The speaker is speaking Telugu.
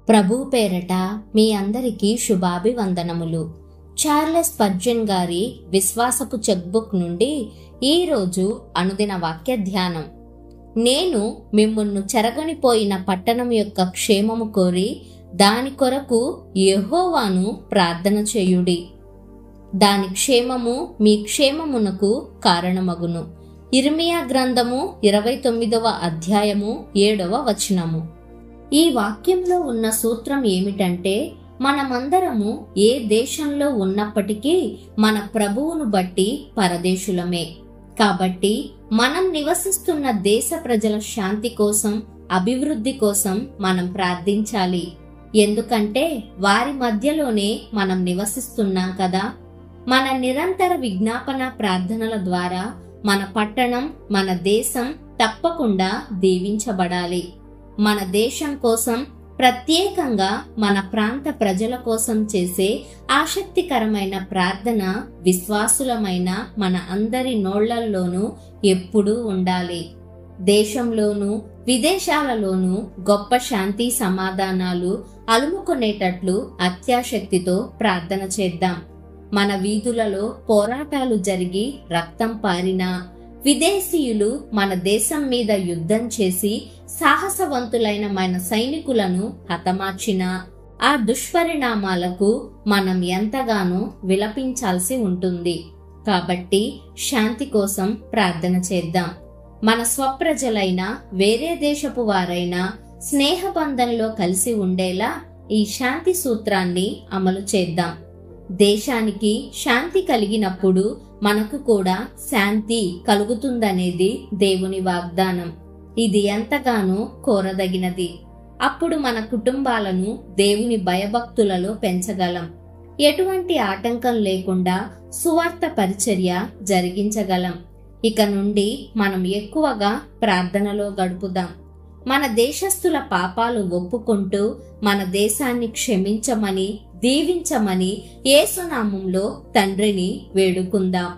ప్రభు పేరట మీ అందరికీ శుభాభివందనములు. చార్లెస్ స్పర్జన్ గారి విశ్వాసపు చెక్బుక్ నుండి ఈరోజు అనుదిన వాక్య ధ్యానం. నేను మిమ్మును చెరగొనిపోయిన పట్టణం యొక్క క్షేమము కోరి దాని కొరకు యెహోవాను ప్రార్థన చేయుడి. దాని క్షేమము మీ క్షేమమునకు కారణమగును. ఇర్మియా గ్రంథము 29వ అధ్యాయము 7వ వచనము. ఈ వాక్యంలో ఉన్న సూత్రం ఏమిటంటే, మనమందరము ఏ దేశంలో ఉన్నప్పటికీ మన ప్రభువును బట్టి పరదేశులమే. కాబట్టి మనం నివసిస్తున్న దేశ ప్రజల శాంతి కోసం, అభివృద్ధి కోసం మనం ప్రార్థించాలి. ఎందుకంటే వారి మధ్యలోనే మనం నివసిస్తున్నాం కదా. మన నిరంతర విజ్ఞాపన ప్రార్థనల ద్వారా మన పట్టణం, మన దేశం తప్పకుండా దీవించబడాలి. మన దేశం కోసం, ప్రత్యేకంగా మన ప్రాంత ప్రజల కోసం చేసే ఆసక్తికరమైన ప్రార్థన విశ్వాసులమైన మన అందరి నోళ్లల్లోనూ ఎప్పుడూ ఉండాలి. దేశంలోనూ విదేశాలలోనూ గొప్ప శాంతి సమాధానాలు అలుముకునేటట్లు అత్యాశక్తితో ప్రార్థన చేద్దాం. మన వీధులలో పోరాటాలు జరిగి రక్తం పారినా, విదేశీయులు మన దేశం మీద యుద్ధం చేసి సాహసవంతులైన మన సైనికులను హతమార్చిన ఆ దుష్పరిణామాలకు మనం ఎంతగానో విలపించాల్సి ఉంటుంది. కాబట్టి శాంతి కోసం ప్రార్థన చేద్దాం. మన స్వప్రజలైన వేరే దేశపు వారైనా స్నేహబంధంలో కలిసి ఉండేలా ఈ శాంతి సూత్రాన్ని అమలు చేద్దాం. దేశానికి శాంతి కలిగినప్పుడు మనకు కూడా శాంతి కలుగుతుందనేది దేవుని వాగ్దానం. ఇది ఎంతగానో కోరదగినది. అప్పుడు మన కుటుంబాలను దేవుని భయభక్తులలో పెంచగలం. ఎటువంటి ఆటంకం లేకుండా సువార్త పరిచర్య జరిగించగలం. ఇక నుండి మనం ఎక్కువగా ప్రార్థనలో గడుపుదాం. మన దేశస్థుల పాపాలు ఒప్పుకుంటూ మన దేశాన్ని క్షమించమని, దీవించమని యేసు నామములో తండ్రిని వేడుకుందాం.